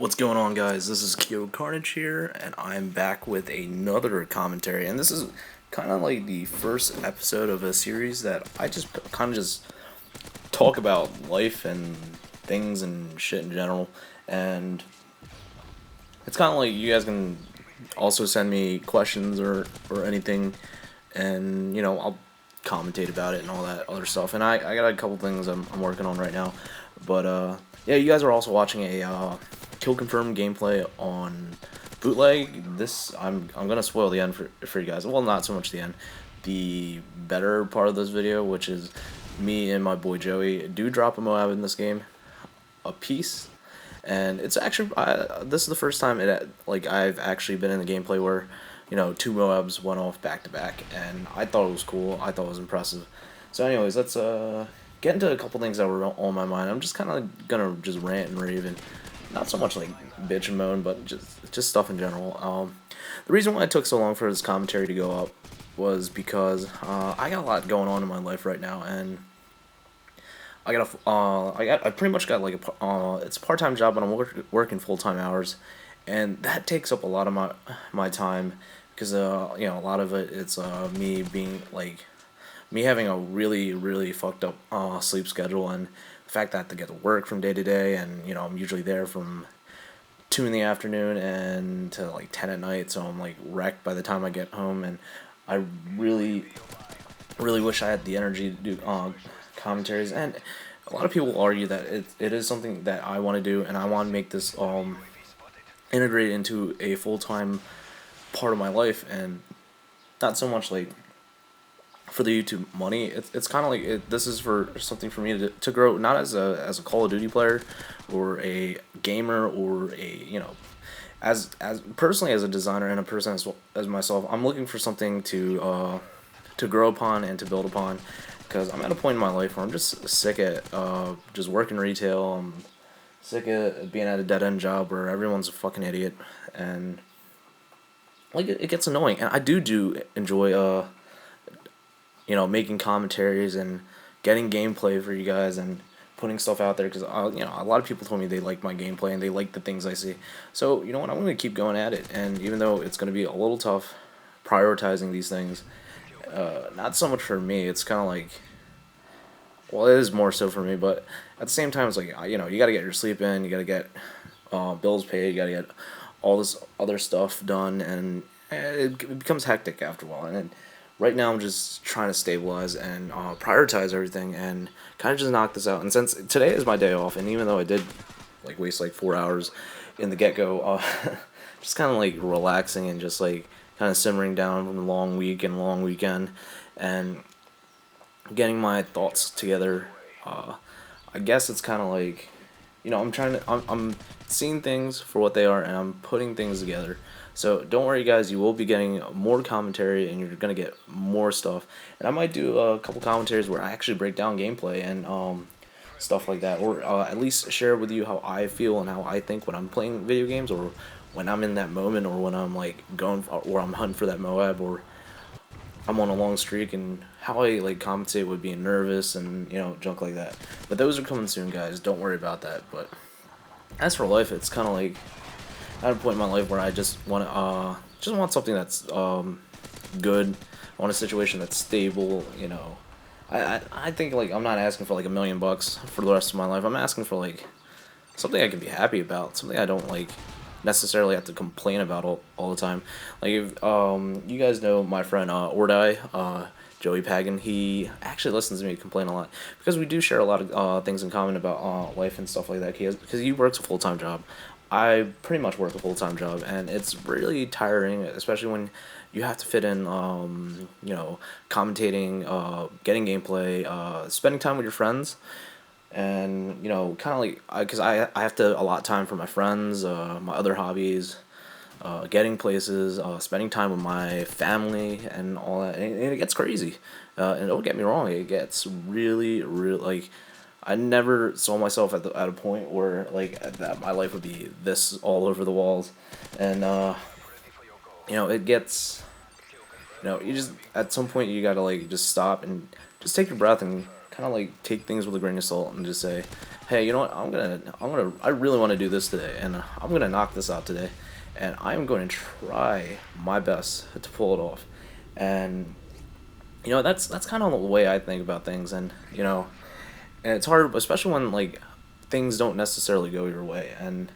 What's going on, guys? This is KyoCarnage here, and I'm back with another commentary. And this is kind of like the first episode of a series that I just kind of just talk about life and things and shit in general. And it's kind of like you guys can also send me questions or anything, and I'll commentate about it and all that other stuff. And I got a couple things I'm working on right now, but yeah, you guys are also watching a kill confirmed gameplay on bootleg. This I'm gonna spoil the end for you guys. Well, not so much the end, the better part of this video, which is me and my boy Joey do drop a Moab in this game, a piece. And it's actually this is the first time I've actually been in the gameplay where two Moabs went off back to back, and I thought it was cool. I thought it was impressive. So anyways, let's get into a couple things that were on my mind. I'm just kind of gonna just rant and rave, and not so much like bitch and moan, but just stuff in general. The reason why it took so long for this commentary to go up was because I got a lot going on in my life right now, and I pretty much got like it's a part-time job, but I'm working full-time hours, and that takes up a lot of my time because a lot of it's me being me having a really fucked up sleep schedule, and the fact that I have to get to work from day to day, and I'm usually there from 2 in the afternoon and to like 10 at night, so I'm like wrecked by the time I get home, and I really wish I had the energy to do commentaries. And a lot of people argue that it is something that I want to do, and I want to make this integrate into a full-time part of my life, and not so much like for the YouTube money. It's kind of like this is for something for me to grow, not as a Call of Duty player or a gamer or a as personally as a designer and a person as myself. I'm looking for something to grow upon and to build upon, because I'm at a point in my life where I'm just sick at just working retail. I'm sick of being at a dead-end job where everyone's a fucking idiot, and like it gets annoying. And I do enjoy making commentaries and getting gameplay for you guys and putting stuff out there, because a lot of people told me they like my gameplay and they like the things I see. So you know what, I'm going to keep going at it, and even though it's going to be a little tough prioritizing these things, not so much for me, it's kind of like, well, it is more so for me, but at the same time, it's like, you got to get your sleep in, you got to get bills paid, you got to get all this other stuff done, and it becomes hectic after a while. And right now I'm just trying to stabilize and prioritize everything and kind of just knock this out. And since today is my day off, and even though I did like waste like 4 hours in the get-go, just kind of like relaxing and just like kind of simmering down from the long week and long weekend and getting my thoughts together. I guess it's kind of like, I'm seeing things for what they are, and I'm putting things together. So don't worry, guys, you will be getting more commentary, and you're gonna get more stuff. And I might do a couple commentaries where I actually break down gameplay and stuff like that, or at least share with you how I feel and how I think when I'm playing video games, or when I'm in that moment, or when I'm like or I'm hunting for that Moab, or I'm on a long streak, and how I like compensate with being nervous and junk like that. But those are coming soon, guys. Don't worry about that. But as for life, it's kind of like at a point in my life where I just want something that's good. I want a situation that's stable. I think like I'm not asking for like $1 million for the rest of my life. I'm asking for like something I can be happy about, something I don't like necessarily have to complain about all the time. Like if you guys know my friend Ordai, Joey Pagan, he actually listens to me complain a lot, because we do share a lot of things in common about life and stuff like that. Because he works a full-time job. I pretty much work a full-time job, and it's really tiring, especially when you have to fit in commentating, getting gameplay, spending time with your friends, and kind of like because I have to allot time for my friends, my other hobbies, getting places, spending time with my family and all that, and it gets crazy. And don't get me wrong, it gets really like, I never saw myself at a point where like that my life would be this all over the walls. And it gets, you just at some point you gotta like just stop and just take your breath and kind of like take things with a grain of salt and just say, hey, you know what, I really want to do this today, and I'm gonna knock this out today, and I'm going to try my best to pull it off. And that's kind of the way I think about things. And and it's hard, especially when like things don't necessarily go your way, and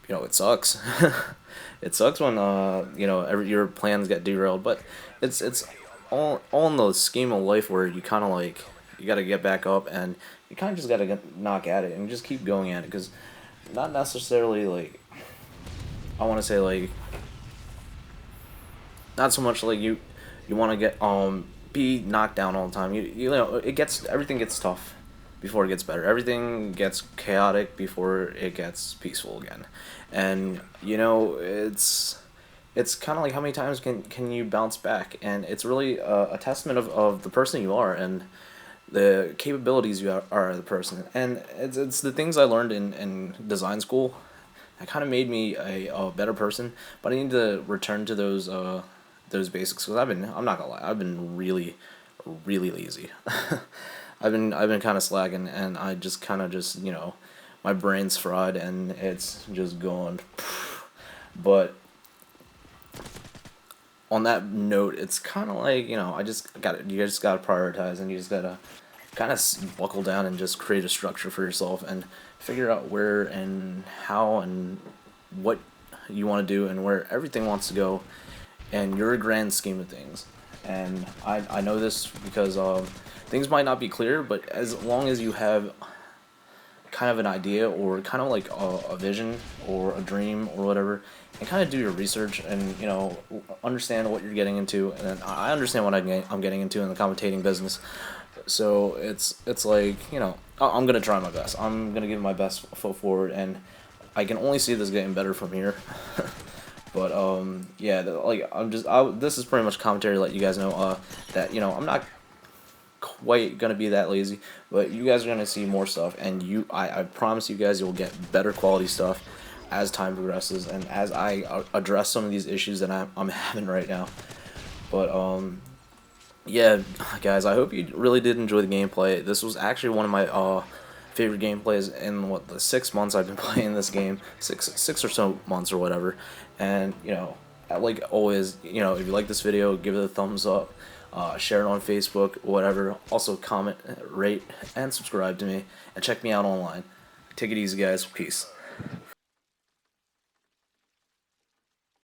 it sucks. It sucks when your plans get derailed, but it's all in the scheme of life where you kind of like you got to get back up, and you kind of just got to knock at it and just keep going at it, because not necessarily like I want to say like not so much like you want to get be knocked down all the time. Everything gets tough before it gets better. Everything gets chaotic before it gets peaceful again. And it's kind of like how many times can you bounce back, and it's really a testament of the person you are and the capabilities you are as a person. And it's the things I learned in design school that kind of made me a better person. But I need to return to those basics, because I'm not gonna lie, I've been really lazy. I've been kind of slacking, and I just kind of just my brain's fried and it's just going. But on that note, it's kind of like you just gotta prioritize, and you just gotta kind of buckle down and just create a structure for yourself and figure out where and how and what you want to do and where everything wants to go and your grand scheme of things. And I know this because things might not be clear, but as long as you have kind of an idea or kind of like a vision or a dream or whatever, and kind of do your research and understand what you're getting into. And I understand what I'm getting into in the commentating business, so it's like I'm gonna try my best. I'm gonna give my best foot forward, and I can only see this getting better from here. But yeah, this is pretty much commentary to let you guys know that I'm not quite gonna be that lazy, but you guys are gonna see more stuff, and I promise you guys, you'll get better quality stuff as time progresses and as I address some of these issues that I'm having right now. But yeah, guys, I hope you really did enjoy the gameplay. This was actually one of my favorite gameplays in the 6 months I've been playing this game, six or so months or whatever. And like always, if you like this video, give it a thumbs up, share it on Facebook, whatever. Also comment, rate, and subscribe to me, and check me out online. Take it easy, guys. Peace.